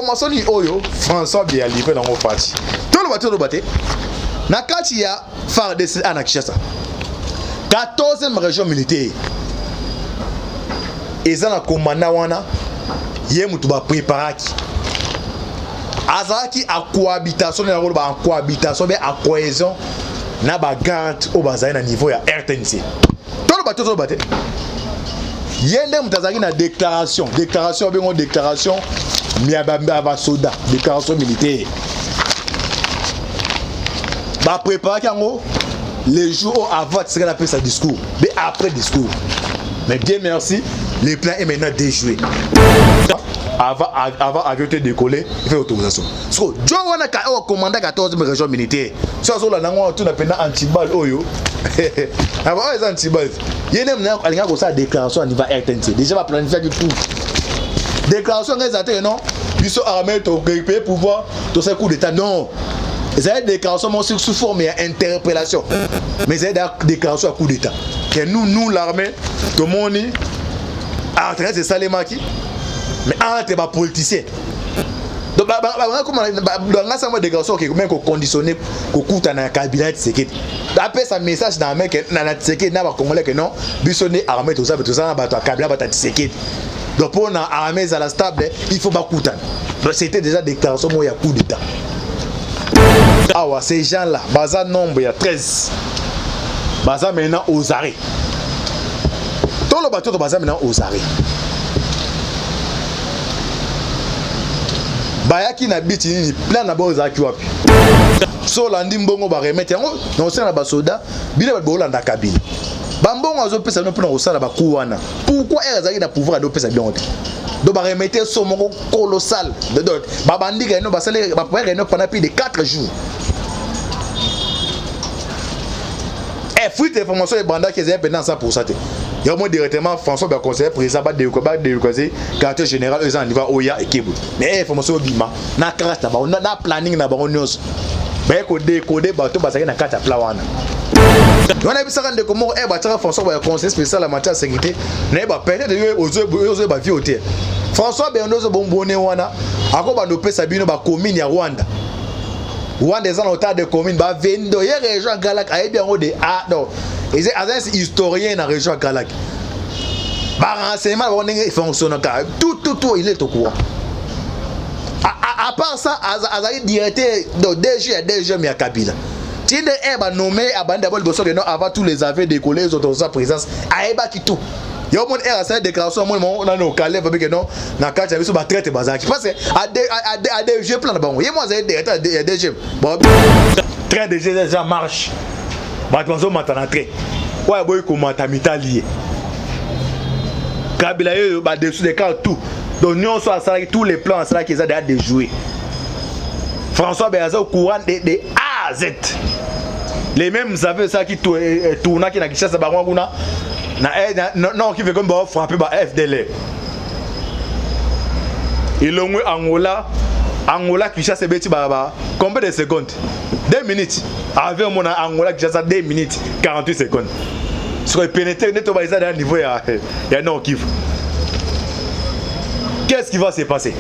information ni oyo François bien livré dans mon parti tout le bateau na kati ya FARDC à Kinshasa 14e région militaire eza na komanda wana ye mutu ba préparaki azaki a cohabitation na rôle ba en cohabitation be a cohésion na ba garde au bazai na niveau ya RTNC tout le bateau yende mutazaki na déclaration bengo déclaration miabamba soda déclaration militaire ba préparer yango les jours avant ce qu'on appelle ça discours mais après discours mais Dieu merci le plan est maintenant déjoué avant avion décoller il fait autorisation so Joe wana ka o commandant 14e région militaire so so la nango tout na pena antibal oyo aba o antibal yene mna alinga ko sa déclaration au niveau RTNC déjà va planifier du tout déclaration ngezate non biso armée to payer pouvoir to ce coup d'état non c'est une déclaration sous forme d'interpellation mais c'est une déclaration à coup d'état que nous l'armée tout le monde en train de salemaki mais entre les politiciens donc comment dans la déclaration qui comment conditionner ko kuta na cabinet Tshisekedi après ça message dans mec na Tshisekedi na ba congolais que non bisonné armée tout ça na ba cabinet ba Tshisekedi donc pour na armée à la stable il faut ba kuta donc c'était déjà déclaration mo ya coup d'état. Ah ouais, ces gens-là, baza nombre il y a 13. Baza maintenant aux arrêts. Tout le bateau de baza maintenant aux arrêts. Bayaki na biti ni plein na boza ki wapi. So landi mbongo ba remettre yango non c'est na basoda bile ba bolanda kabila. Bambongo azo pesa no pona osala ba kuwana. Pourquoi ezaki na pouvoir de pesa bien. Donc ba remettre so moko colossal de dot. Ba bandi ga no ba sale ba pouvoir no pendant plus de 4 jours. Et fruit d'information et banda qui est pendant 100%. Il y a au moins directement François ba conseiller président ba de quartier général eux en niveau Oya et Kibu. Mais information bima na carte ba na planning na ba nyos. Ba ko décoder ba to ba saki na carte plan wana. On a vu ça quand comment ba tara François ba conseiller spécial en matière de sécurité. Na ba peut-être ozo ba vie hôtel. François Bernozo bombone wana ako ba no pesa bino ba commune ya Rwanda. Rwanda est en état de commune ba vendo ya région Galak a bien de ah non. Et c'est un historien dans la région Galak. Par renseignement, il fonctionne tout il est au courant. À part ça, Azaï directeur de DG mais à Kabila. Tinde Eba nommé à Bandabol Bosso de non avant tous les affaires décollés les autres sa présence à Eba qui tout. Il y a un monde à cette déclaration moi on a nos calais parce que non na carte avec ba traite bazaki parce que à DG plan bon. Et moi c'est directeur DG. Bon train DG déjà marche. Batmanzo matanatre. Ouais boy comment ta mitalié. Kabila yo ba dessus des cartes tout. Donc nous soit ça tous les plans ça qu'ils a déjà déjoué. François Béaza au courant de A à Z. Les mêmes savent ça qui tourna qui na Kinshasa ba kuna non qui veut comme ba frapper ba FDL. Il ont Angola Kinshasa beti ba combien de secondes? 2 minutes. Avec mon Angola Kinshasa 2 minutes 48 secondes. Sur pénétrer net au bas d'un niveau il y a non kiff. Qu'est-ce qui va se passer?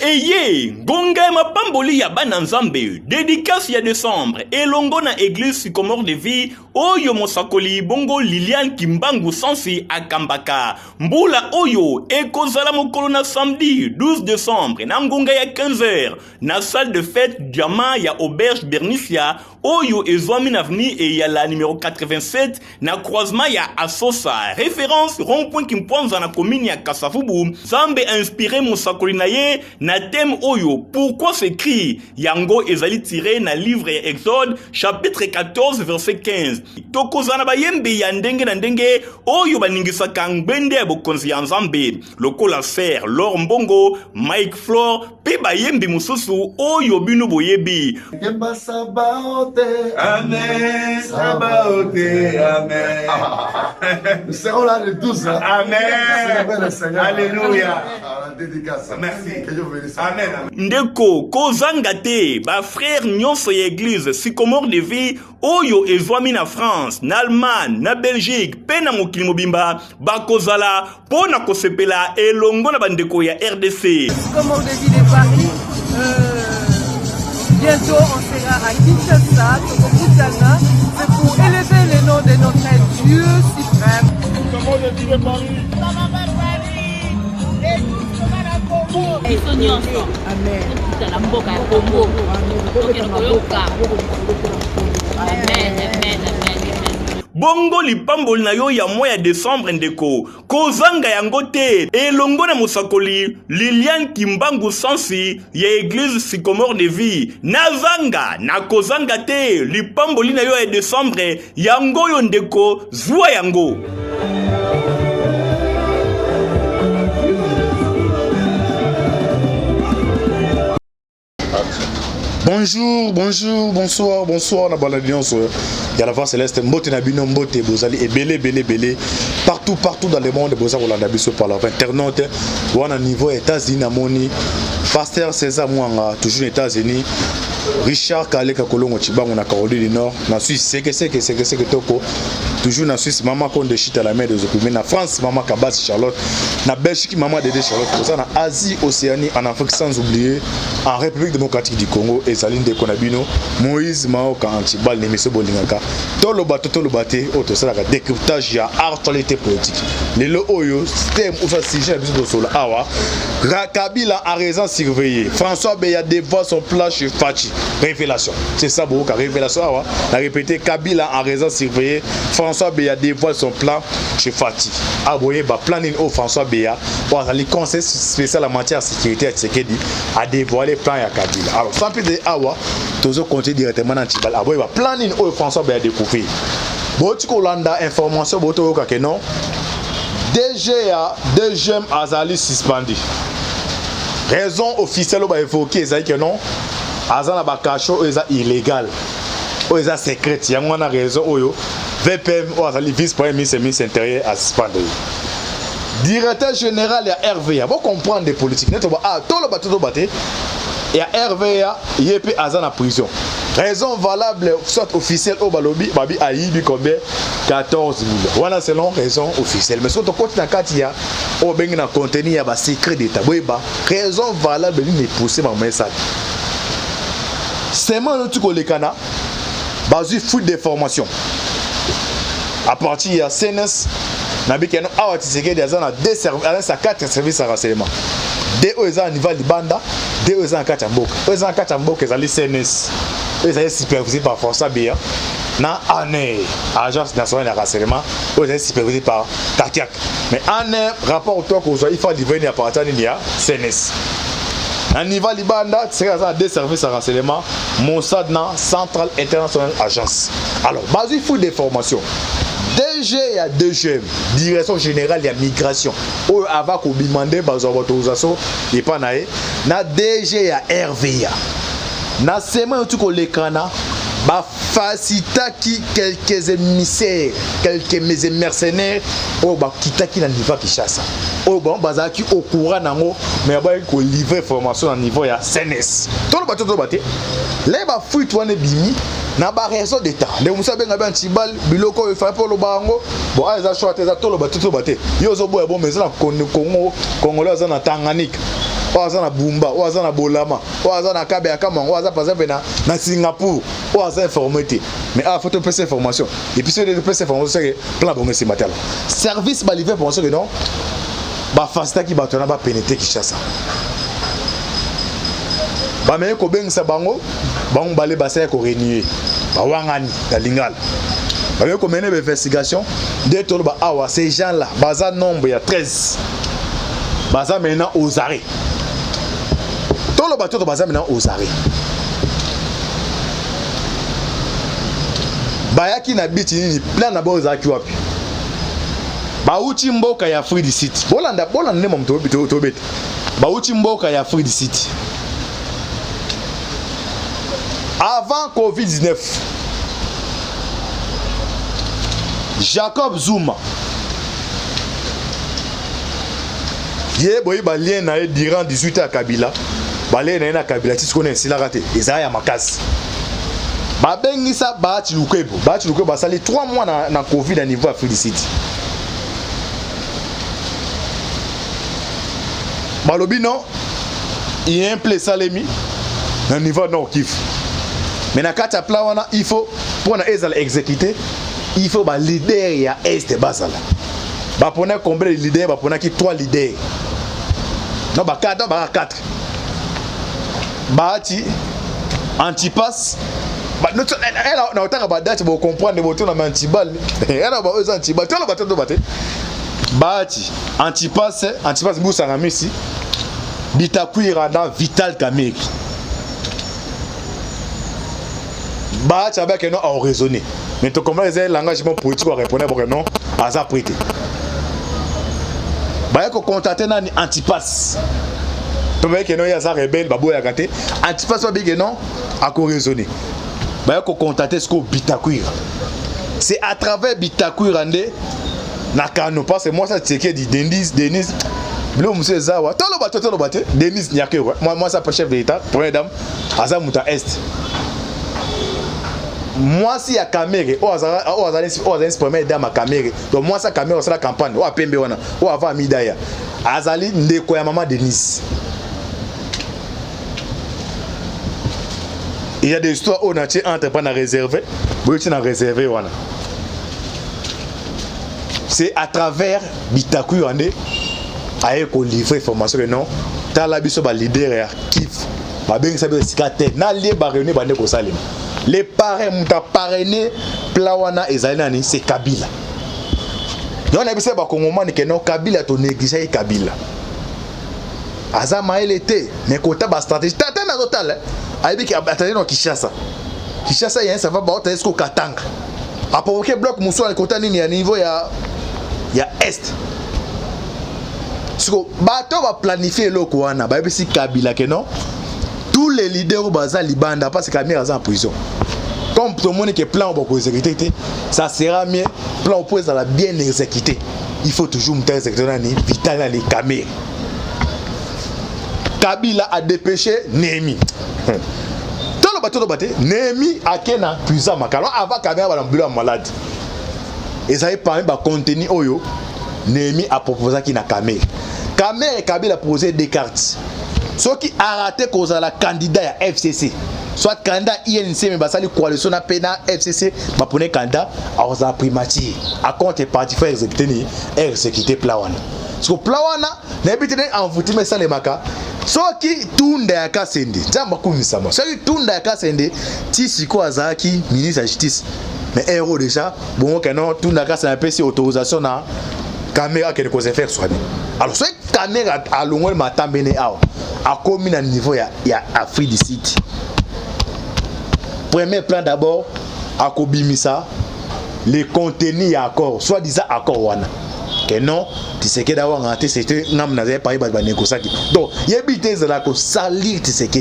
Eye, Gonga Mapamboli ya Bananzambe, dédicace ya décembre, et longo na église Sycomore de vie, Oyo Mosakoli, Bongo Liliane Kimbangu Sansi Akambaka, Mbula Oyo, Eko Zala Mokolo na samedi 12 décembre, na Ngonga ya 15h, na salle de fête Diama ya Auberge Bernicia, Oyo Ezwami Avenue et ya la numéro 87, na croisement ya Asosa, référence rond-point Kimponza na commune ya Kasavubu, Zambe inspiré Mosakoli naye, na thème Oyo, pourquoi s'écrit Yango ezali tiré na livre Exode, chapitre 14, verset 15. Tokozana bayembe ya ndenge na ndenge, Oyo baningisaka ngbende ya bokonzi ya Nzambe, lokola Fer, Lor Mbongo, Mike Flor, pe bayembe mususu, Oyo bino boyebi. Kemba Sabaote, Amen, Sabaote, Amen. Nous serons là le 12. Amen. Alléluia. Dédicace. Merci. Que Dieu vous bénisse. Amen. Ndeko, kozanga te ba frère nyonso ya église sycomore de vie oyo ezwami na France, na Allemagne, na Belgique, pe na mokili mobimba bakozala pona kosepela elongo na bandeko ya RDC. Sycomore de vie de Paris, bientôt on sera à Kinshasa, Tokokutana. C'est pour élever le nom de notre Dieu suprême. Sycomore de vie de Paris. Amen. Bongo lipamboli na yo ya mois de décembre ndeko kozanga yango te elongo na mosakoli Liliane Kimbangu Sansi ya église Sycomore de vie nazanga na kozanga te lipamboli na yo ya décembre yango yo ndeko zwa yango. Bonjour, bonjour, bonsoir, bonsoir, na baladiance. Il y a la voix céleste, mbote na bino, mbote, bozali, et belé. Partout dans le monde, bozali, Rolanda Bisso par la internaute. Ou à niveau États-Unis, Moni, Pasteur César Mouanga, toujours aux États-Unis. Richard Kaleka Kolongo Chibango na Caroline du Nord. Na Suisse, c'est que toko. Toujours na Suisse, maman Konde Chita à la mer des occupés. Na France, maman Kabas Charlotte. Na Belgique, maman Dédé Charlotte. Pour ça, na Asie, Océanie, en Afrique, sans oublier, en République démocratique du Congo et Saline de Konabino, Moïse Maoka Antibal, Nemeso Bolingaka. Tolo baté, auto ça, la décryptage, ya actualité politique. Les lo oyo, thème ou ça, si j'ai besoin de cela. Awa, Kabila a raison surveillé. François Beya dévoile son plat chez Fachi. Révélation. C'est ça, Boka. Révélation. Awa. La répété, Kabila a raison surveillé. François Beya dévoile son plan chez Fati. Aboye, ba planning au François Beya. Le conseil spécial en matière de sécurité à Tsekedi a dévoilé le plan à Kabila. Alors, sans plus de Awa, tous les comptes directement dans Tibal. Aboye, ba planning au François Beya découvert. Bon, tu Kolanda information, Boto que non. DGA, DGM Azali suspendu. Raison officielle va évoquer, c'est que non. Azana Bakacho est illégal. Ou est secret. Il y a une raison. VPM ou Azali vice-premier ministre intérieur à suspendre. Directeur général et RVA. Vous comprenez des politiques. Ah, tout le bateau batté. Et à RVA, il y a Azana prison. Raison valable, soit officielle au Balobi, Babi Aïbi combien 14 000. Voilà selon raison officielle. Mais surtout quand il y a au Bengina contenu, il y a un secret d'État. Raison valable, il est poussé par message. C'est moi qui les cana, basé fuite de formation. À partir de CNS, Nabikeno a utilisé des ans à 4 services à renseignement. Des ans à niveau Libanda, des ans à Kachambok. Des ans à Kachambok, ils allaient CNS. Ils allaient supervisés par François Béa. Na année, Agence nationale de renseignement, ils allaient supervisés par Katiak. Mais année, rapport au temps qu'il faut livrer à partir de CNS. À niveau Libanda, c'est des services à renseignement, Mossad na Centrale Internationale Agence. Alors, basé full des formations. DG et à DGM, Direction Générale de la Migration. Ou avant qu'on demande par autorisation, et pas naé. Na DG et à RVA. Na semaine tout qu'on l'écran ba facilita qui quelques émissaires, quelques mercenaires, oh bah kita qui na niveau qui chasse. Oh bon baza qui au courant nango, mais ba ko livrer formation à niveau ya CNS. Tout le bateau les ba fuite wane bimi na ba raison d'état. Les musa benga ben tibal biloko il faut pour le bango. Bon eza choix eza tout le bateau yo zo boya bon mais na Congo Congolais na Tanganyika. Oaza na Bumba, oaza na Bolama, oaza na Kabe Akama, oaza par exemple na Singapour, oaza informé. Mais il faut te passer information. Et puis si tu passes information, c'est plan bon ce matin. Service ba livrer information que non. Ba fasta qui batona ba pénétrer qui chasse. Ba me ko beng sa bango, bango balé basé ko renier. Ba wangani da lingala. Ba me ko mener investigation, dès to ba awa ces gens là, baza nombre il y a 13. Baza maintenant aux arrêts. Tout le bateau de baza maintenant aux arrêts. Bayaki na biti ni plein na boza ki wapi. Bauchi mboka ya Free the City. Bolanda ne mom to bet. Bauchi mboka ya Free the City. Avant Covid-19, Jacob Zuma Yé boy ba lien na durant 18 à Kabila. balé na kabila ti sikoné sila raté ezaya makasi babengisa Bahati Lukwebo basali 3 mois na Covid à niveau Afrique du Sud balobi non il y a un play salemi na niveau Nord Kivu mais na kati ya plan wana il faut pour na ezala exécuter il faut ba leader ya est basala ba pona combien de leaders ba pona ki 3 leaders non ba 4 ba 4 Bahati Antipas ba no elle na otaka ba date bo comprendre bo to na antibal elle ba eux antibal to la bato do baté Bahati Antipas Moussa Ramisi Bitakwira na Vital Kamerhe Bahati avec non a raisonné mais tu comprends les langage politique à répondre pour que non asa prêté ba ko contacter na Antipas to ba que non ya za rebelle babo ya gâté Antipas ba que non a ko raisonner ba ko contacter ce ko Bitakwira c'est à travers Bitakwira ndé na kano parce que moi ça c'est qui dit Denis Bilo monsieur Zawa tolo baté Denis Nyake moi ça chef de l'état première dame asa muta est moi si ya Kamerhe o azali première dame à Kamerhe donc moi ça Kamerhe c'est la campagne o apembe wana o ava midaya azali ndeko ya maman Denis. Il y a des histoires où on a entre pas na réservé bo tu na réservé wana c'est à travers Bitakwira ande aye ko livrer formation que non tala biso ba leader ya Kivu ba bengi sabe sikate na lie ba réunir ba ndeko salima les parrains muta parrainé plawana ezalani c'est Kabila donc na biso ba kongomani que non Kabila to négliger Kabila azama elle était mais kota ba stratégie tata na total ayebi ki atali no Kinshasa ya ça va ba ota esko Katanga a provoquer bloc muso à kota nini ya niveau ya est siko bato va planifier loko wana ba si Kabila que non tous les leaders baza libanda parce que Kamerhe est en prison comme tout le monde qui plan pour exécuter ça sera mieux plan pour ça la bien exécuter il faut toujours monter exécuter nani Vital nani Kamerhe Kabila a dépêché Némi dans le bateau de bateau Némi a kena puissant makalo avant Kamerhe va l'ambuler malade et ça est parmi ba contenu oyo Némi a proposé qui na Kamerhe et Kabila a posé des cartes ceux qui a raté cause la candidat à FCC soit candidat INC mais basali coalition na pena FCC ba pone candidat à za primatier à compte parti faire exécuter plawana so plawana na bitene envoûté mais ça les maka ceux qui tunda ya Kasende nzamba kumisama ceux qui tunda ya Kasende ti siko azaki ministre de justice mais héros déjà bon que non tunda Kasende PC autorisation na Kamerhe qui cause faire soigner alors ce Kamerhe a longueur matambene a commis à niveau ya Afrique du Sud. Premier plan d'abord à Kobimisa les contenus accord soit disant accord wana que non tu sais que d'avoir raté c'était nam na pas ba négocier donc yebité za la ko salir tu sais que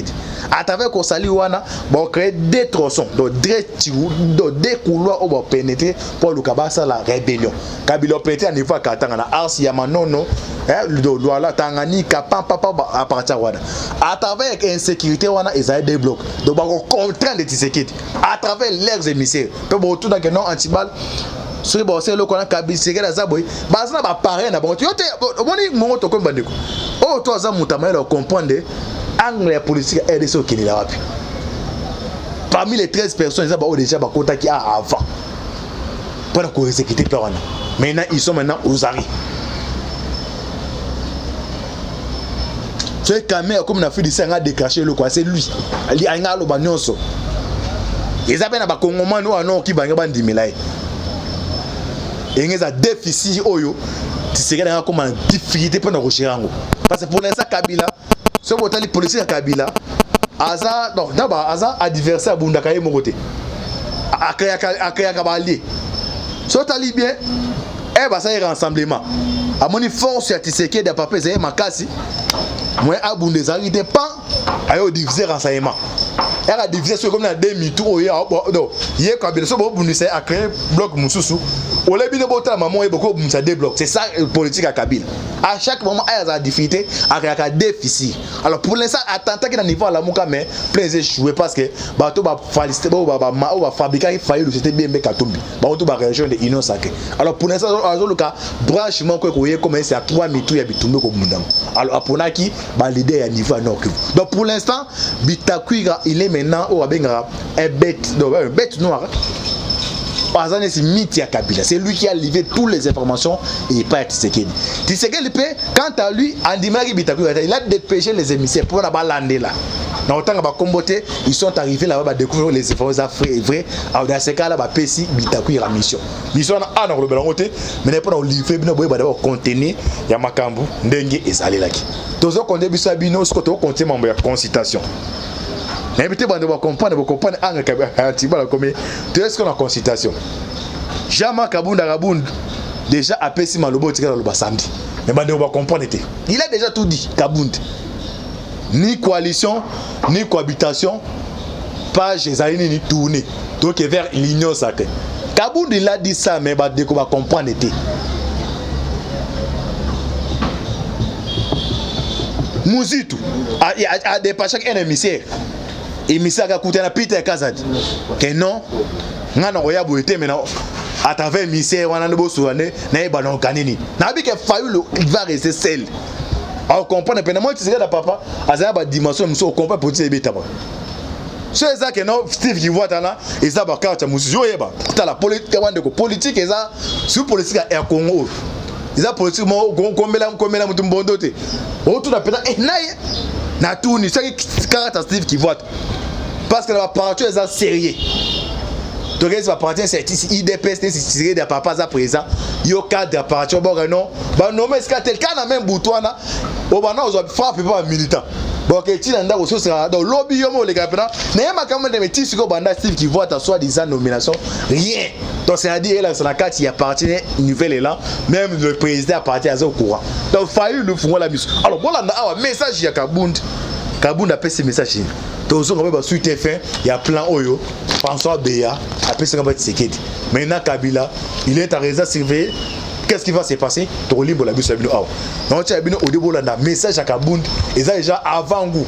à travers ko salir wana bon créer des tronçons donc des couloirs où va pénétrer pour le kabasa la rébellion Kabila pété à niveau Katanga na Arsi ya manono do la Tanganyika papa à partir wana à travers insécurité wana ils des blocs donc ba contraint de Tshisekedi à travers leurs émissaires peu tout dans que non antibal sur bon c'est le qu'on a Kabila c'est la zaboy bazana ba parrain na bon yote boni mongo to ko bandeko oh to za mutama le comprendre angle ya politique RDC au Kenya wapi parmi les 13 personnes ils ont déjà ba contact avant pour qu'on exécuter par wana maintenant ils sont maintenant aux arrêts ce Kamerhe comme na fait du sang a déclenché le quoi c'est lui ali anga lo banyonso ils avaient na ba kongomani ou non qui banga bandimela et ils ont déficit oyo tu sais que comme une difficulté pour nos recherches parce que pour l'instant Kabila ce botali politique Kabila aza donc d'abord aza adversaire bundaka ye mokote akaya kabali so tali bien et bah ça est rassemblement à mon force ya Tshisekedi de papa zé makasi moi abundezari dépend ayo diviser renseignement elle a divisé sur comme na demi tour donc hier quand bien so bo bunisa a créé bloc mususu au lebi ne bota maman et beaucoup bunisa deux blocs c'est ça politique à Kabila à chaque moment elle a difficulté à déficit alors pour l'instant attentat qui na niveau à la muka mais plaisir jouer parce que bato ba féliciter ba fabriquer failli c'était bien Katumbi ba to ba région de Union Sacré alors pour l'instant le cas branchement ko ko commencer à 3 mitu ya bitumbe ko mundam alors aponaki ba leader à niveau à Nord Kivu donc pour l'instant Bitakwira il est maintenant au Abenga un bête noire. C'est mythe à Kabila. C'est lui qui a livré toutes les informations et pas Tshisekedi. Tshisekedi, quant à lui, Andimari Bitakwira, il a dépêché les émissaires pour la balander là. Dans le temps que combattre, ils sont arrivés là-bas à découvrir les informations vraies. Alors dans ce cas-là, Pessi Bitakwira mission. Mission a dans le côté, mais n'est pas dans le livre, d'abord contenir Yamakambu, Ndenge et Salelaki. Tous ceux qui ont des bisabino, ce qu'on compte membre de consultation. Mais peut-être vous comprendre tu est-ce qu'on a consultation Jama Kabunda Rabund déjà a pessi malobo tika le samedi mais bande va comprendre il a déjà tout dit Kabund ni coalition ni cohabitation page ezali ni tourner donc vers l'union sacrée Kabund il a dit ça mais bande va comprendre Muzitu a dépassé un émissaire émissaire coûté na Peter Kazadi que non ngana oya boité maintenant à travers émissaire wana no bosuane na eba no kanini na bi que Fayulu il va rester seul on comprend pendant moi tu sais la papa azana ba dimension muso on comprend pour dire beta ba c'est ça que non Steve qui voit là et ça ba carte muso yoyeba ta la politique wande ko politique et ça sur politique à Congo ils a politique mo kombela mutu mbondo te o tout na pena naye na tout ni c'est carte Steve qui voit parce que la partie est sérieux donc ça partie c'est ici IDPS c'est tiré de papa à présent yo cadre de partie bon non ba nommer ce tel cas na même boutouana au bana on frappe pas militant donc il nda ko sera dans lobby yo mo les gars na yema quand même des petits ko banda Steve qui voit à soi disant nomination rien donc c'est à dire là sur la carte il appartient nouvelle élan même le président appartient à ce courant donc failli le font la mission alors voilà na message ya Kabunda a fait ce message. Donc, on va suite fin, il y a plein Oyo, François Béa, après ce qu'on va dire. Maintenant, Kabila, il est à raison surveiller. Qu'est-ce qui va se passer? Pour libre la bus à Bino. Donc, tu as bien au début là, message à Kabunda, et ça déjà avant vous.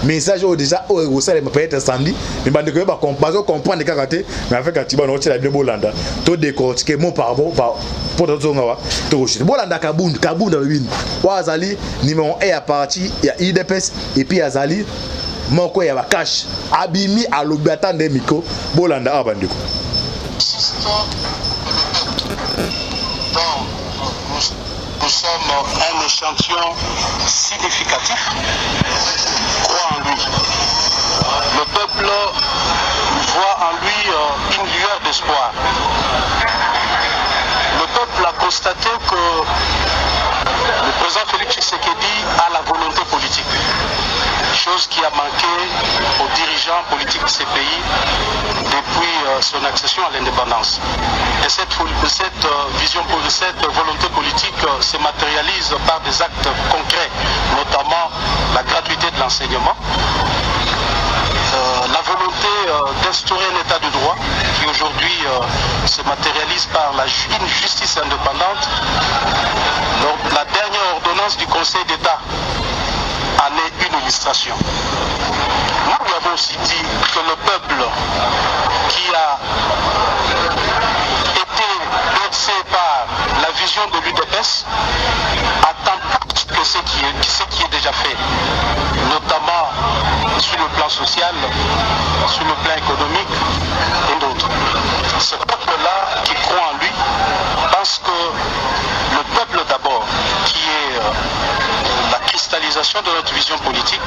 Message déjà au sein de peut être samedi, mais bande que va comprendre les karaté, mais avec Atiba, on tient la bien Bolanda. Tout décortiquer mot par mot pour d'autres ngawa. Tout Bolanda Kabunda win. Wazali numéro 1 à partir il y a IDPS et puis Azali moko ya cash abimi à l'obatan des micro Bolanda abandiko. Nous sommes un échantillon significatif. Croit en lui. Le peuple voit en lui une lueur d'espoir. Le peuple a constaté que le président Félix Tshisekedi a la volonté politique, chose qui a manqué aux dirigeants politiques de ces pays depuis son accession à l'indépendance. Et cette vision, cette volonté politique se matérialise par des actes concrets, notamment la gratuité de l'enseignement, la volonté d'instaurer un état de droit qui aujourd'hui se matérialise par une justice indépendante. Donc, la dernière ordonnance du Conseil d'État en est une illustration. Nous avons aussi dit que le peuple qui a été bercé par la vision de l'UDPS attend plus que ce qui est déjà fait, notamment sur le plan social, sur le plan économique et d'autres. Ce peuple-là qui croit en lui pense que le peuple d'abord, qui est la cristallisation de notre vision politique,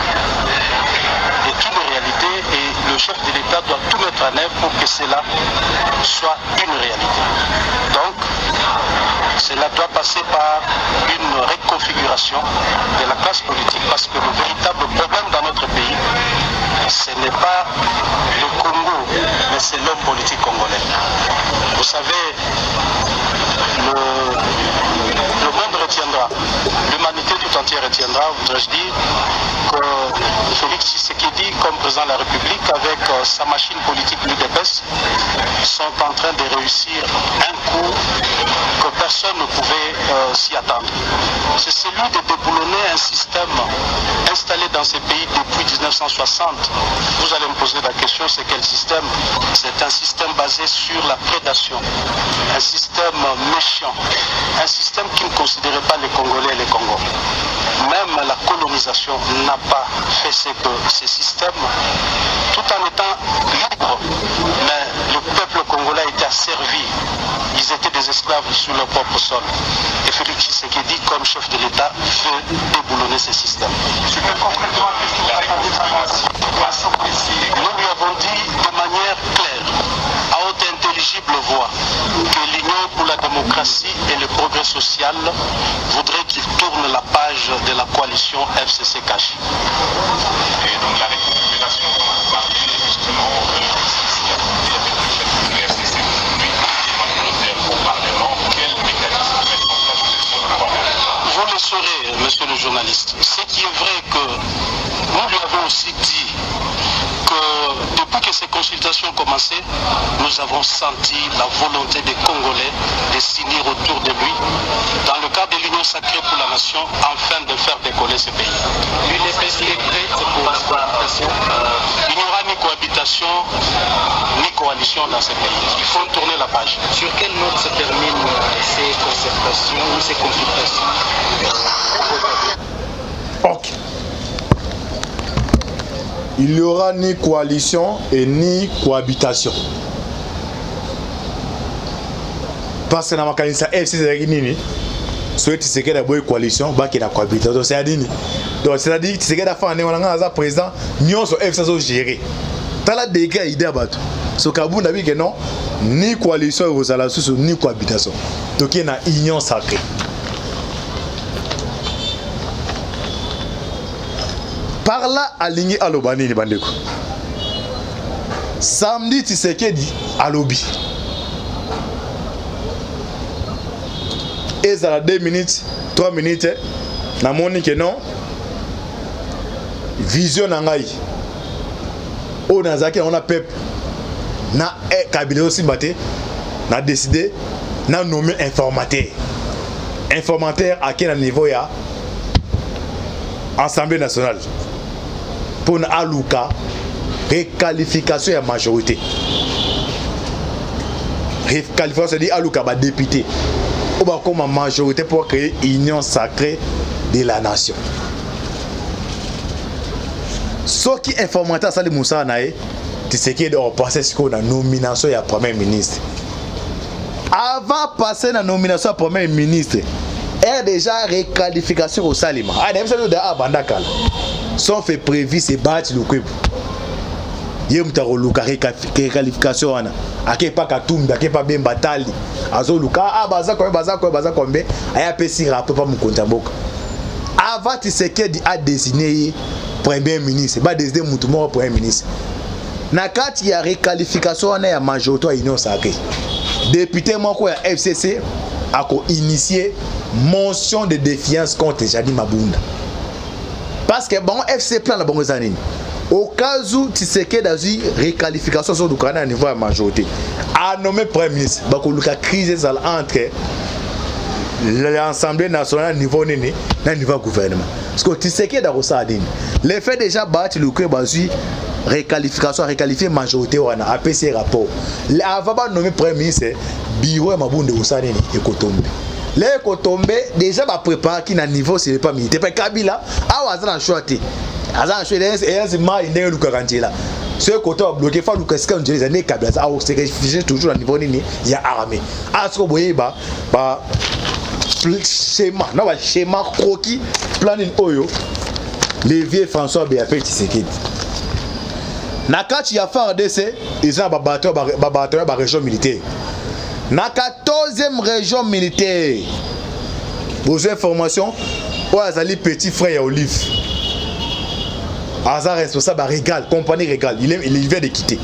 est une réalité et le chef de l'État doit tout mettre en œuvre pour que cela soit une réalité. Donc, cela doit passer par une reconfiguration de la classe politique parce que le véritable problème dans notre pays, ce n'est pas le Congo, mais c'est l'homme politique congolais. Vous savez, le moindre retiendra, l'humanité tout entière retiendra, voudrais-je dire, que Félix Tshisekedi, comme président de la République, avec sa machine politique l'UDPS, sont en train de réussir un coup que personne ne pouvait s'y attendre. C'est celui de déboulonner un système installé dans ces pays depuis 1960. Vous allez me poser la question, c'est quel système? C'est un système basé sur la prédation, un système méchant, un système qui ne considérait pas les Congolais et les Congos. Même la colonisation n'a pas fait ce que ces systèmes, tout en étant libres, mais le peuple congolais a été asservi. Ils étaient des esclaves sur leur propre sol. Et Félix Tshisekedi, comme chef de l'État, veut déboulonner ces systèmes. Nous lui avons dit de manière claire, à haute et intelligible voix, que l'Union pour la démocratie et le progrès social voudrait qu'il tourne la page de la coalition FCC-Kashi. Et donc la récupération dont vous parlez justement, le FCC au Parlement, quel mécanisme mettre en place pour pouvoir faire? Vous le saurez, monsieur le journaliste. Ce qui est vrai que nous lui avons aussi dit que depuis que ces consultations ont commencé, nous avons senti la volonté des Congolais de s'unir autour de lui dans le cadre de l'Union sacrée pour la nation, afin de faire décoller ce pays. L'UDPS est prête pour la cohabitation. Il n'y aura ni cohabitation ni coalition dans ce pays. Il faut tourner la page. Sur quelle note se terminent ces concertations ou ces consultations? Ok. Il n'y aura ni coalition et ni cohabitation. Parce que dans ma candidature FC c'est nini, soit Tshisekedi a une coalition, bah qui na cohabitation, c'est adini. Donc c'est-à-dire Tshisekedi a fait un événement président, nous sommes FC so gérer. T'as la dégâts idée à battre. So Kabou n'a dit que non, ni coalition aux alentours ni cohabitation. Donc il y a une union sacrée. Par là, aligné à l'Obani, les bandeko. Samedi, Tshisekedi à l'Obi. Et ça a 2 minutes, 3 minutes. Na moni que non. Vision nangai. On a zaké, on a pep. Na Kabila aussi batté. Na décidé. Na nommé informateur. Informateur à quel niveau il y a? Assemblée nationale. Pour une alouka, réqualification de la majorité. Réqualification, c'est-à-dire alouka, député. On va comme une majorité pour créer une union sacrée de la nation. Ce qui est informateur, c'est Moussa Naé, c'est qu'il doit passer sur la nomination de la Premier ministre. Avant de passer la nomination de la Premier ministre, il y a déjà réqualification au Salima. Ah, il y a Bandakal. Sont fait prévu ces bâtiments le coup. Il y a une réqualification. Il n'y a pas Katumba, il n'y a pas bien Batali. Azoluka, ah, baza kombe, il y a un rapport pour mon compte. Avant Tshisekedi a désigné Premier ministre, il a désigné Moutoumou Premier ministre. Quand il y a réqualification, il y a majorité de l'Union sacrée. Député Moko et FCC a initié motion de défiance contre Jadi Mabunda. Parce que bon FC plan la bonne année. Au cas où Tshisekedi a eu réqualification sur le Canada à niveau de la majorité, a nommé Premier ministre, il y a crise entre l'Assemblée nationale niveau néné et niveau gouvernement. Parce que Tshisekedi a reçu le fait déjà battre le club a eu réqualification, réqualifier majorité on a APC rapport. Avant de nommer Premier ministre, bureau Mabunda Ousane et Kotombe. Les Kotombe déjà va préparer qui na niveau c'est pas militaire. Parce que Kabila a azana choisi. Azana choisi et c'est mal il est le garantie là. Ce côté bloqué faut que ce qu'on dit les années Kabila a se réfugié toujours à niveau nini il y a armée. À ce que vous voyez ba schéma, non ba schéma croquis planning oyo. Les vieux François BAP Tshisekedi. Na quand il y a fait RDC, ils ont battu la région militaire. Na 14e région militaire. Vos informations, ouais, Azali petit frère Olive. Azar responsable à Régal, compagnie Régal, il vient de quitter.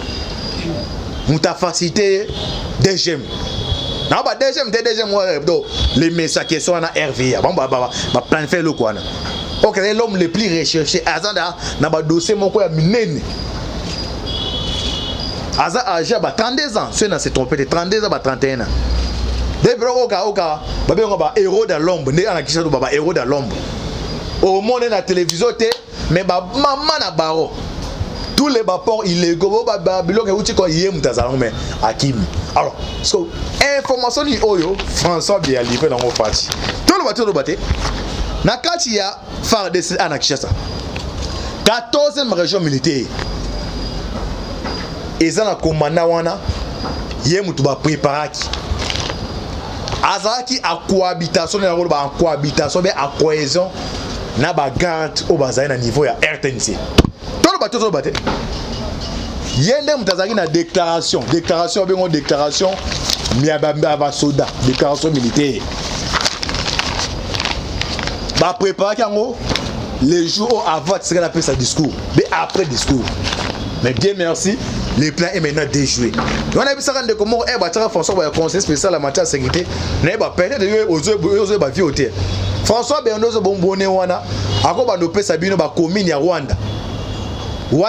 Mouta facilité des gemmes. na ba deuxième moi do les messages qui sont na RVA ba planifier le quoi na OK l'homme le plus recherché azanda na ba dossier moko ya minene aza âgé ba 32 ans c'est na se tromper de 32 ans ba 31 ans des oka ba bengo ba héros de l'ombre ne ana kisha do ba héros de l'ombre au monde na télévision té mais ba maman na baro tous les rapports illégaux ba biloko uti ko yem tazalong mais akimi alors so information ni oyo François bien livré dans mon parti tout le bateau baté na kati ya FARDC ana Kinshasa 14e région militaire ezana komanda wana yem tu ba préparaki azaki a cohabitation na rôle ba cohabitation mais à cohésion na ba garde au bazai na niveau ya RTNC tout le bateau baté yende mutazaki na déclaration bengo déclaration miaba soda déclaration militaire ba préparer kango les jours avant de faire sa discours mais après discours mais bien merci le plan est maintenant déjoué on a vu ça rendre comment François va conseil spécial en matière de sécurité n'est pas peut-être aux ba vioter François Bernozo bombonné wana akoba no pesa bino ba commune ya Rwanda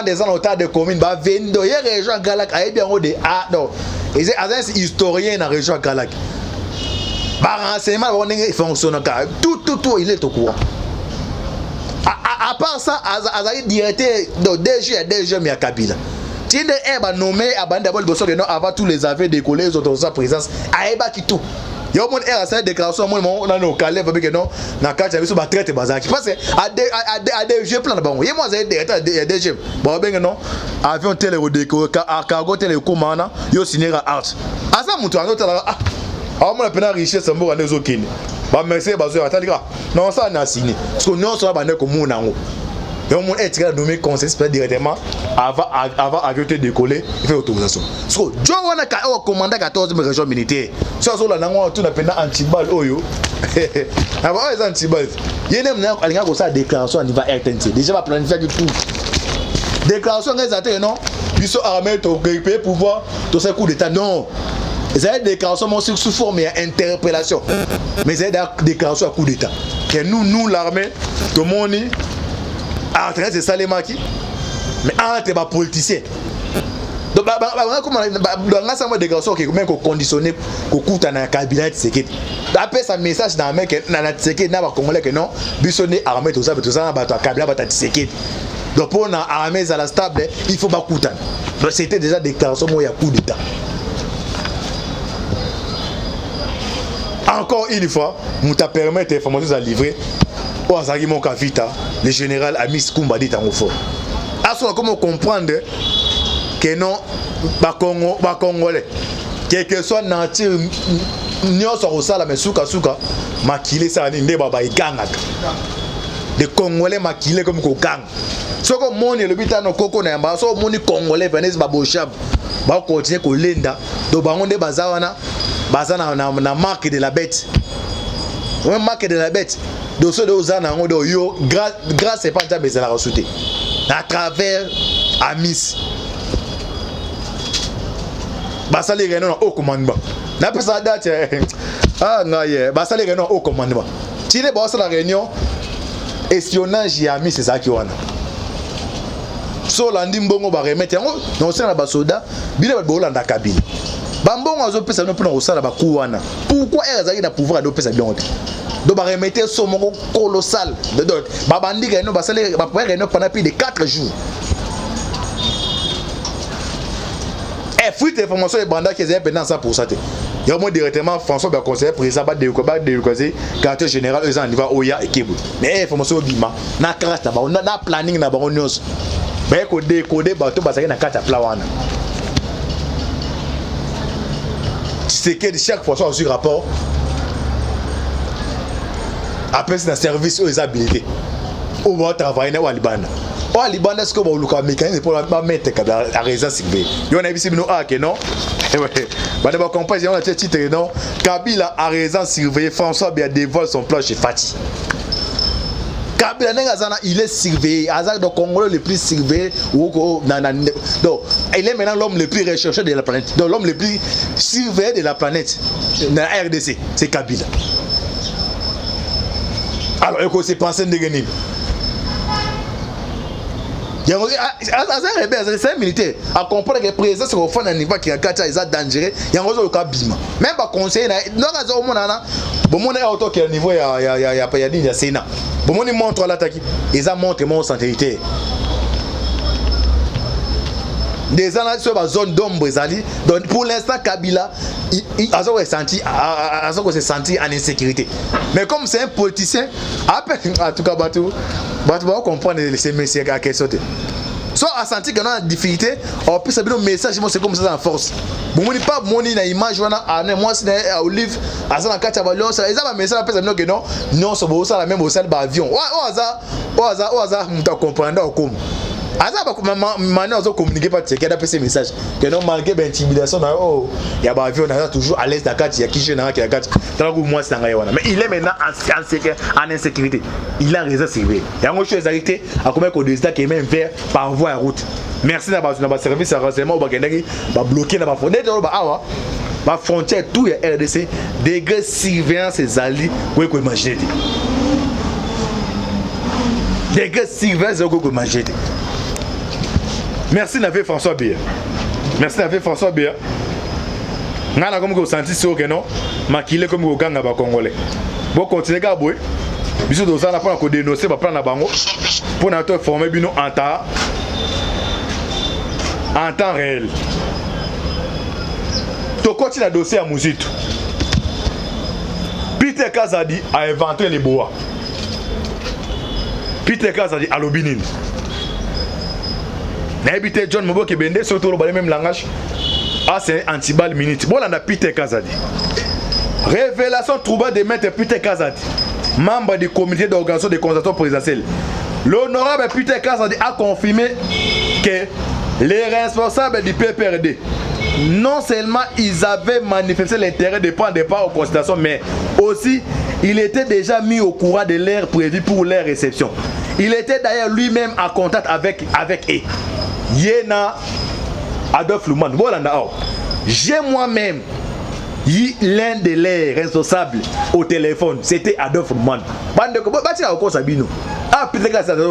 des ans autant de communes ba vendo ya région Galak a bien de ah non ils sont historiens dans région Galak ba renseignement on fonctionne tout il est au courant à part ça azali directeur de DG mais Kabila tinde ba nommé abanda bol bosso non avant tous les affaires décollés les autres sa présence aeba ki tout yo mon era sa déclaration moi na no calé va que non na kati biso ba traite bazaki parce que a DG plan bango ye moi directeur DG ba benga non avion télé déco cargo télé commandant yo signer art asa mutu ango tala ah moi pena richesse mbo na ezokini ba merci bazo atalika non ça na signé parce que non ça ba ne ko muna ngo yo mon est nommé conseil spécial directement avant ajouter décoller il fait autorisation parce que jo wana ka o commandant 14e région militaire so so la nango tout na pena antibal oyo aba les antibal yene mna alinga ko sa déclaration niveau RTNC déjà va planifier du tout déclaration ngezate non biso armée to payer pouvoir to ce coup d'état non c'est une déclaration sous forme d'interpellation mais c'est une déclaration à coup d'état que nous l'armée tout le monde en train de salemaki mais entre les politiciens donc comment dans l'ensemble des déclarations qui même conditionné ko kutana cabinet sécurité après ça message dans mec na sécurité na ba congolais que non bisonné armée tout ça na ba cabinet ba sécurité donc pour na armée à la stable il faut pas kutana donc c'était déjà déclaration moi ya coup d'état. Encore une fois, nous t'a permis d'informations à livrer. Au Azari Monkavita, le général Amis Koumba dit en fort. Alors comment comprendre que non, ba Congolais, quel que soit nature, nous sommes au salon mais souka maquillé ça n'inde baba igangak. Des Congolais maquillés comme gang. Ce que mon le but à nos coco na yamba, so moni Congolais venez babochab, ba continuer ko lenda, do bangonde bazawana. Bazana na marque de la bête. On marque de la bête. De ceux de Ozana on yo grâce c'est pas déjà mais la receté. À travers Amis. Basali réunion au commandement. Na pesa date ah ngaye basali réunion au commandement. Tile bossa la réunion espionnage ya Amis c'est ça qui wana. So landi mbongo ba remettre non c'est na basoda bile ba bolanda Kabila. Bambon azo pesa no pona osala ba kuwana pourquoi ezaki na pouvoir de pesa bien do ba remettre somme colossal de dot ba bandika no ba sale ba pouvoir no pendant plus de 4 jours et fuite information et banda qui est pendant 100% il y a moi directement François ba conseiller président ba de quasi quartier général eux en niveau oya et kibu mais information bima na crash na ba na planning na ba news ba ko décoder ba to ba saki na carte pla wana. C'est que chaque fois sur le rapport après c'est un service aux habilités on va travailler au Liban est-ce que on va mécanisme pour mettre la raison civile il y en a ici nous que non bah d'abord comprendre on a titre non Kabila a raison surveiller François bien dévoile son plan chez Fati Kabila Nengazana, il est surveillé. Azak donc Congolais le plus surveillé. Donc, il est maintenant l'homme le plus recherché de la planète. Donc, l'homme le plus surveillé de la planète. Dans la RDC, c'est Kabila. Alors, il faut se penser de gagner. C'est un militaire. À comprendre que le président, c'est au fond d'un niveau qui est dangereux. Il y a un cas bima. Même pas conseiller. Non, au monde, bon, mon auto qui est au niveau, il y a Sénat. Bon, mon montre l'attaque. Ils ont montré mon sincérité. Des ans sur la zone d'ombre, donc pour l'instant, Kabila a se senti en insécurité. Mais comme c'est un politicien, en tout cas, on va comprendre ces messieurs à quelle sorte. Soit a senti qu'on a une difficulté, on peut savoir le message, c'est comme ça en force. Bon, on n'est pas monnaie na image, moi c'est à Olive, à ça la carte à valeur, ça ils ont un message après ça que non, non c'est beau ça la même au salle avion. Au hasard, on t'a comprendre comme. Azaba maintenant on communiquer pas checker d'après ces messages que non malgré l'intimidation il y a pas avion toujours à l'aise Dakar il y a qui na qui Dakar tant que moi c'est ngaya wana mais il est maintenant en insécurité il a raison c'est il y a une chose arrêté à combien que des qui même vers par voie à route merci na ba service à renseignement ba kendaki ba bloquer na ba frontière ba frontière tout ya RDC degré surveillance les alliés ouais ko imaginer degré surveillance ko imaginer. Merci Navé François Bia. Merci Navé François Bia. Ngana comme vous sentez ça que non, maquiller comme vous ganga ba congolais. Bon continuer ka boy. Biso do ça na pas ko dénoncer ba prendre na bango pour na to former bino en temps réel. To continue à dossier à Muzitu. Peter Kazadi a inventé les bois. Peter Kazadi a l'obinine. N'habité John Mobo Kebende, surtout le même langage. Ah, c'est anti-bal minute. Bon, on a Peter Kazadi. Révélation trouvée de maître Peter Kazadi, membre du comité d'organisation des consultations présidentielles. L'honorable Peter Kazadi a confirmé que les responsables du PPRD, non seulement ils avaient manifesté l'intérêt de prendre part aux consultations, mais aussi il était déjà mis au courant de l'heure prévue pour leur réception. Il était d'ailleurs lui-même en contact avec eux. Yena Adolphe Luman. J'ai moi-même l'un de leurs responsables au téléphone. C'était Adolphe Luman. Ah, Peter Kazadi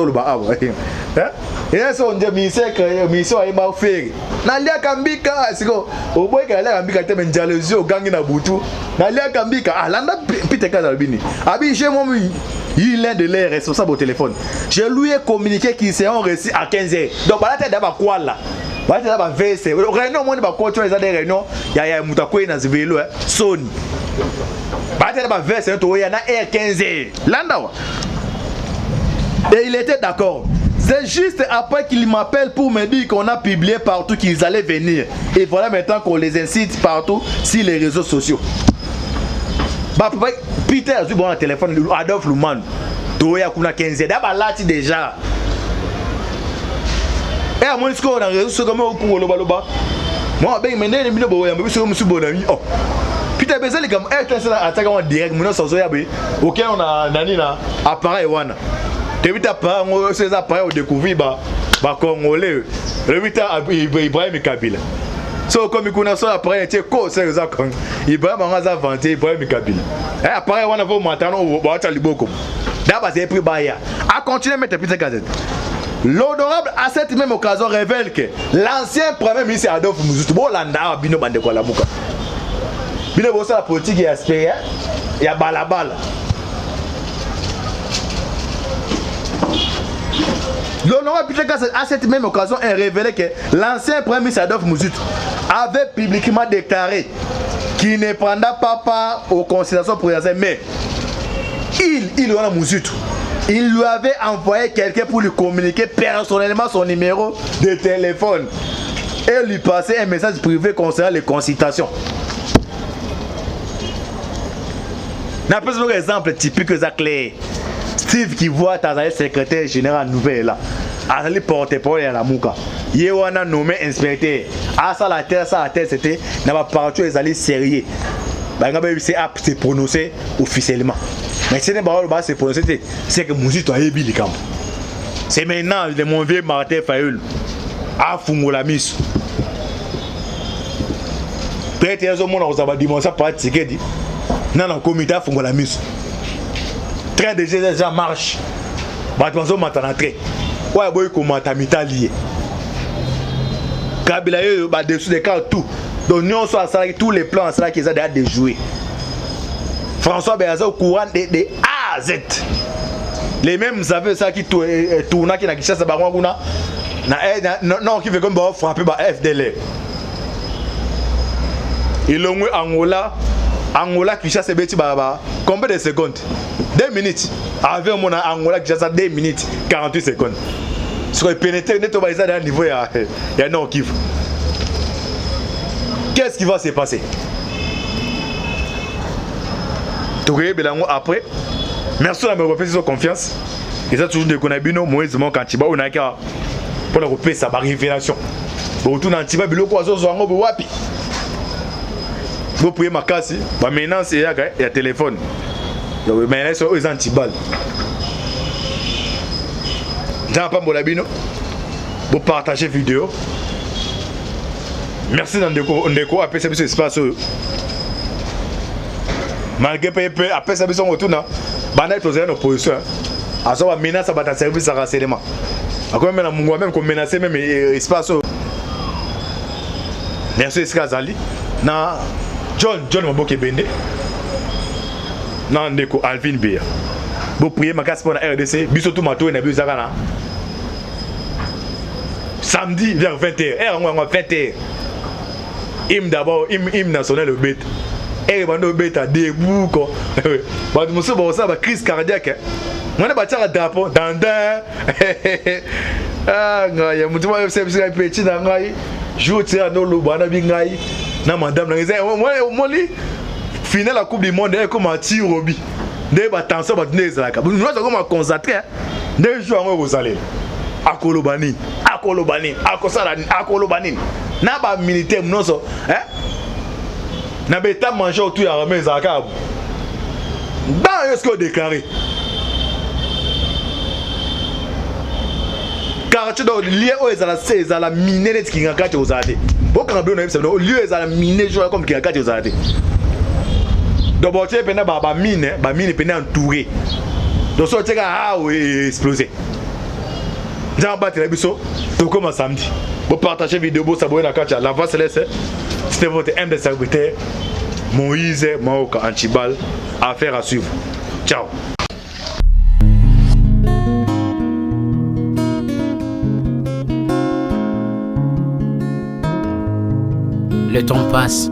et là, on dit mission a été fait. Nalia Kambika, c'est quoi? Au bout de la Kambika, tu es jalousie au gang na Boutu. Nalia Kambika, ah, landa Peter Kazadi. Abi, j'ai moi il est de leurs responsables au téléphone. Je lui ai communiqué qu'ils seront reçus à 15h. Donc, voilà, tu es d'abord quoi là? Voilà, tu es d'abord VC. Réunion, moi, tu as des réunions. Il y a Moutakoui dans ce vélo, Sony. Voilà, tu es d'abord VC, il y en a R15h. Landa. Et il était d'accord. C'est juste après qu'il m'appelle pour me dire qu'on a publié partout qu'ils allaient venir. Et voilà maintenant qu'on les incite partout sur les réseaux sociaux. Bah, Peter a eu bon téléphone, Adolphe Luman. Toya kuna 15 d'abord là déjà. Et à mon discours dans les réseaux sociaux comme au loba. Moi ben mais né mino boya mais sur monsieur bonami. Oh. Peter Bezali comme ça attaque en direct mon sozo ya be. OK on a nani na appareil wana. Tevita pa on ces appareils au découvrir ba congolais. Revita Ibrahim Kabila. So comme kuna so appareil était ko c'est ça quand Ibrahim a inventé Ibrahim Kabila. Et appareil wana vo matano ba ta liboko. D'abord c'est pris baya. A continuer mettre Peter Kazadi. L'honorable à cette même occasion révèle que l'ancien premier ministre Adolphe Muzutu Bolanda bino bande ko la muka. Bino bo ça la politique et aspect ya balabala. L'honorable Peter Kazadi à cette même occasion a révélé que l'ancien premier ministre Adolphe Muzutu avait publiquement déclaré qu'il ne prendra pas part aux considérations présidentielles, mais il a Muzutu. Il lui avait envoyé quelqu'un pour lui communiquer personnellement son numéro de téléphone et lui passer un message privé concernant les consultations. N'a pas un exemple typique de Claire. Steve qui voit Tazali secrétaire général nouvelle là. Azali porte-parole à la Mouka. Yewana nommé inspecteur. Ah ça la terre c'était n'a pas partout les alliés sérieux. Bah c'est apte se prononcer officiellement. Mais c'est c'est pour c'est que Mouzito a ébi les camps. C'est maintenant le mon vieux Martin Fayoul a fungo la mise. Peut-être qu'il y a un monde qui a dit ça par ticket dit. Non, non, comité a fungo la mise. Très déjà marche. Bah tu vas maintenant entrer. Ouais, boy comment t'as mis ta lié. Kabila yo ba dessus des cas tout. Donc nous on soit ça tous les plans ça qu'ils ont déjà déjoué. François Béazet au courant de A à Z. Les mêmes avaient ça qui tourna qui na Kinshasa ba nguna na non qui veut comme ba frapper ba FDL. Et l'ongwe Angola Kinshasa beti ba combien de secondes? 2 minutes. Avec mon Angola Kinshasa 2 minutes 48 secondes. Sur le pénétrer net au bas d'un niveau il y a non kiff. Qu'est-ce qui va se passer? Touré Belango après. Merci à me refaire sur confiance. Et ça toujours de Konabino, moi je manque Antiba on a qu'à pour le repayer sa révélation. Bon tout Antiba biloko azo zo ngo wapi. Vous pouvez ma casse, bah maintenant c'est il y a téléphone. Donc maintenant c'est aux Antibal. Jean Pambolabino, vous partagez vidéo. Merci Ndeko après ça ce espace. Malgré peu après ça son retour là, bana est en opposition. À ça va menacer à ta service à renseignement. À quoi même moi même comme menacer même espace. Merci Skazali. Na John Maboke Bende. Na Ndeko Alvin Bia. Vous priez ma casse pour la RDC, bisoto mato na bizarana. Samedi vers 20h. 20h. Hymne d'abord, hymne national le bête. Et bando bête à debout quoi. Bah tu me sais bon ça va crise cardiaque. Moi na bâtir un drapeau danda. Ah ngaya mutu wa c'est petit na ngai. Joue tira no lo bana bi ngai. Na madame na ngai. Moi li finale la coupe du monde comme un tir robi. Ndé ba tension ba tenez là. Nous va comme concentré. Ndé joue en vous allez. Akolobani. Na ba militaire mnoso, hein? Na beta manger autour ya ramé zakab. Dans est-ce que déclaré? Car tu dois lier aux à la miner qui ngaka te ozade. Bon quand bien c'est au lieu à la miner jouer comme qui ngaka te ozade. Donc bon tu pena ba mine pena entouré. Donc ça tu ga exploser. Jean battre la biso, tout comme samedi. Vous partagez vidéo, vous s'abonnez à la chaîne. La voix céleste, c'était votre humble serviteur Moïse Maoka Antibal. Affaire à suivre. Ciao. Le temps passe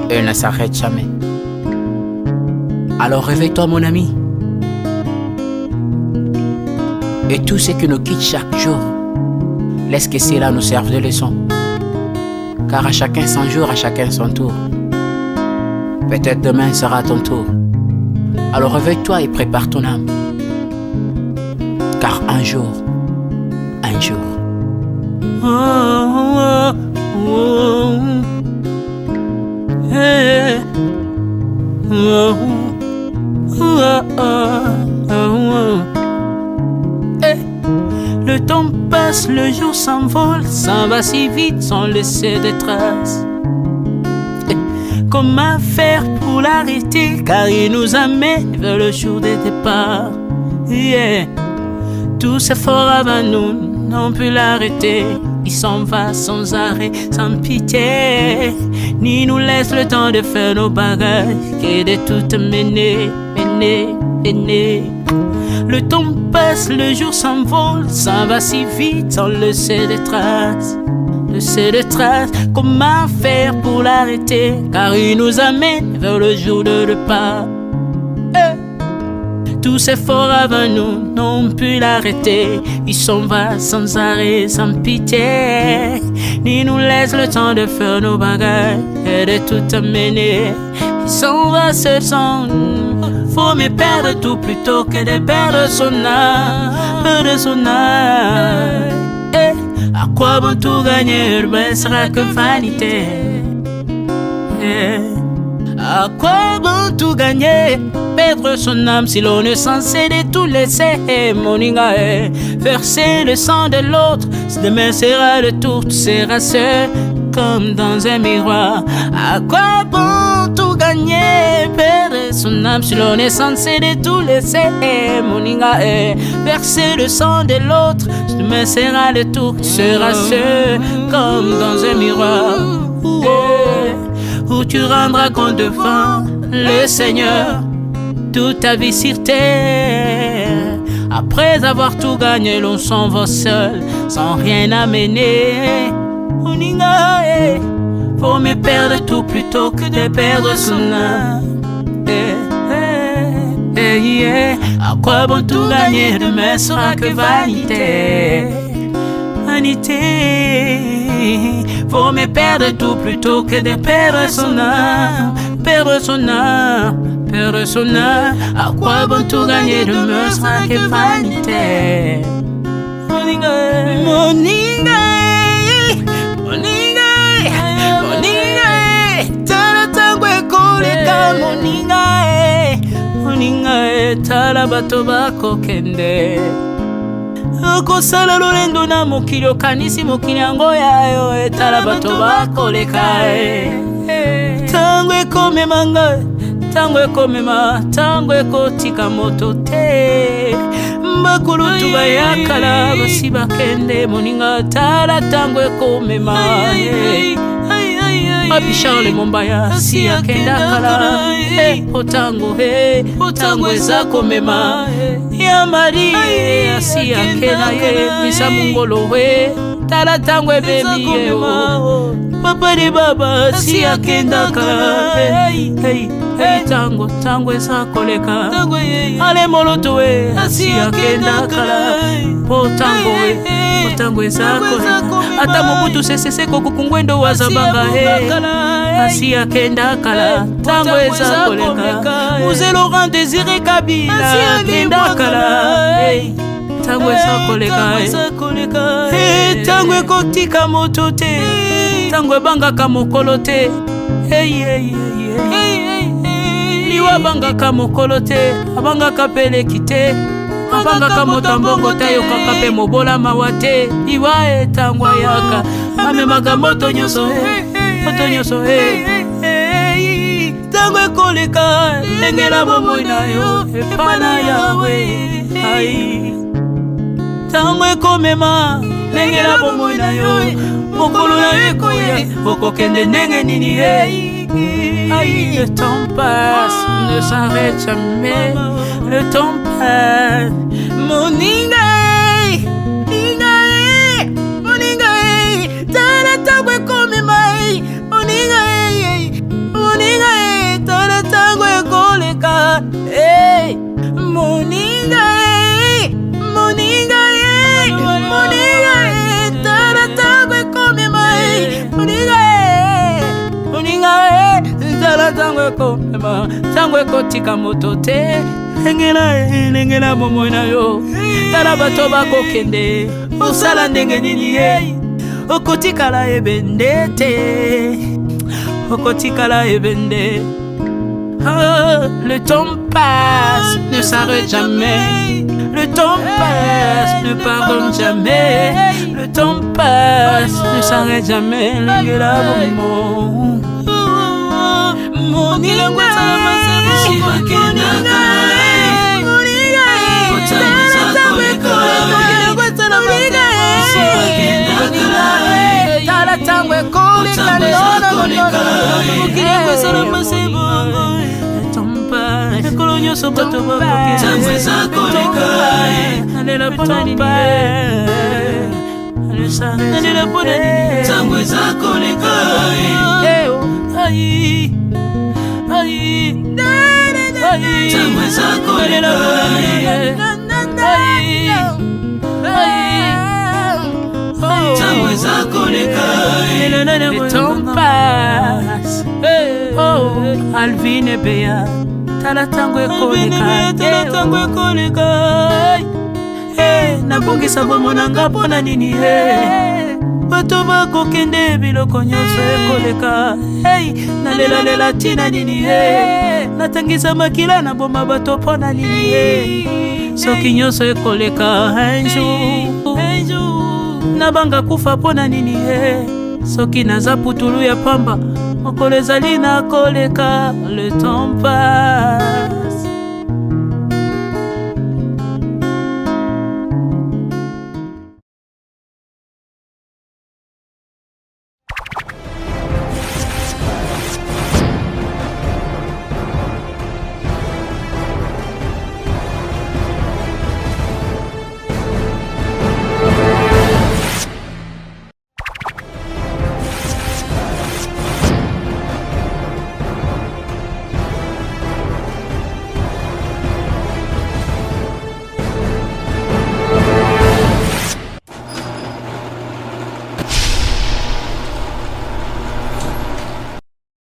et ne s'arrête jamais. Alors réveille-toi mon ami. Et tout ce qui nous quitte chaque jour, laisse que cela nous serve de leçon. Car à chacun son jour, à chacun son tour. Peut-être demain sera ton tour. Alors réveille-toi et prépare ton âme. Car un jour. Le temps passe, le jour s'envole, s'en va si vite sans laisser de traces. Comment faire pour l'arrêter, car il nous amène vers le jour de départ. Tout c'est fort avant nous, on peut l'arrêter. Il s'en va sans arrêt, sans pitié, ni nous laisse le temps de faire nos bagages, et de tout mener. Le temps passe, le jour s'envole, s'en va si vite sans laisser de traces. Comment faire pour l'arrêter, car il nous amène vers le jour de départ. Tous ces forts avant nous n'ont pu l'arrêter. Il s'en va sans arrêt, sans pitié, ni nous laisse le temps de faire nos bagages et de tout amener. Il s'en va seul sans nous. Faut me perdre tout plutôt que de perdre son âme, à quoi bon tout gagner, ben sera que vanité. À quoi bon tout gagner, perdre son âme si l'on est censé de tout laisser? Moninga, verser le sang de l'autre, si demain sera le tour, tu seras seul comme dans un miroir. À quoi bon tout gagner, perdre son âme si l'on est censé de tout laisser? Moninga, verser le sang de l'autre, si demain sera le tour, tu seras seul comme dans un miroir. Où tu rendras compte devant le Seigneur toute ta vie sur terre. Après avoir tout gagné, l'on s'en va seul, sans rien amener. Moninga, faut me perdre tout plutôt que de perdre son âme. À quoi bon tout gagner, demain sera que vanité. Vanité. Faut me perdre tout plutôt que de perdre son âme. Perdre son âme, perdre son âme. À quoi bon tout gagner, demain sera que vanité. Moninga, Moninga, Moninga, Moninga, tala tangwe koleka. Moninga, Moninga, tala bato bako kende. Kosala lolendo na mokili okanisi mokili yango yayo, etala bato bakoleka. Tango ekomema ngai, tango ekomema, tango ekotika moto te. Bakulutu bayakala basi bakende. Moninga, tala tango ekomema. Papi Charles Mombaya si akenda kala. Otango otango eza komema. Ya Mari si akenda Misa Mungolo tala tango ebebi Papa de Baba si akenda kala. Tango tango eza koleka. Ale moloto si akenda kala. Otango otango eza koleka. Ata Mobutu sese kokukungwendo wazabanga asi akenda kala. Tango eza koleka. Mzee Laurent Désiré Kabila akenda kala. Tango eza koleka. Tango ekotika moto te, tango ebangaka mokolo te. Liwa bangaka mokolo te, abangaka peleki te. Abangaka motambongo te, yokaka pe mobola mawa te. Liwa tango ayaka, amemaka moto nyonso moto nyonso tango ekoleka. Lengela bomoi na yo epana yawe. Tango ekomema, lengela bomoi na yo. Mokolo na yo ekoya, okokende ndenge nini le temps passe, ne s'arrête jamais. Le temps passe. Moninga, Moninga, tala tango ekomema. Moninga, Moninga, tala tango ekoleka. Moninga, Moninga, Moninga, tala tango ekomema. Moninga, Moninga, tala tango ekomema. Tango ekotika moto te. Lengela bomoi na yo. Tala bato bakokende. Osala ndenge nini okotikala ebende te. Okotikala ebende. Le temps passe, ne s'arrête jamais. Le temps passe, ne pardonne jamais. Le temps passe, ne s'arrête jamais. Lengela bomoi. Moninga, tala tango ekoleka. Ekolo nyonso bato bakokende. Alela pona nini alela pona nini tango eza koleka. Tango eza koleka. Tango eza koleka. Le temps passe. Oh, Alvin et Béa, tala tango ekoleka. Tala tango ekoleka. Nabongisa bomona nga pona nini bato bakokende biloko nyonso ekoleka. Hey, nalela tina nini he, natangisa makila na boma bato pona nini he. Soki nyonso ekoleka un jour, nabanga kufa pona nini he. Soki naza putulu ya pamba, mokolo ezali na koleka, le temps passe.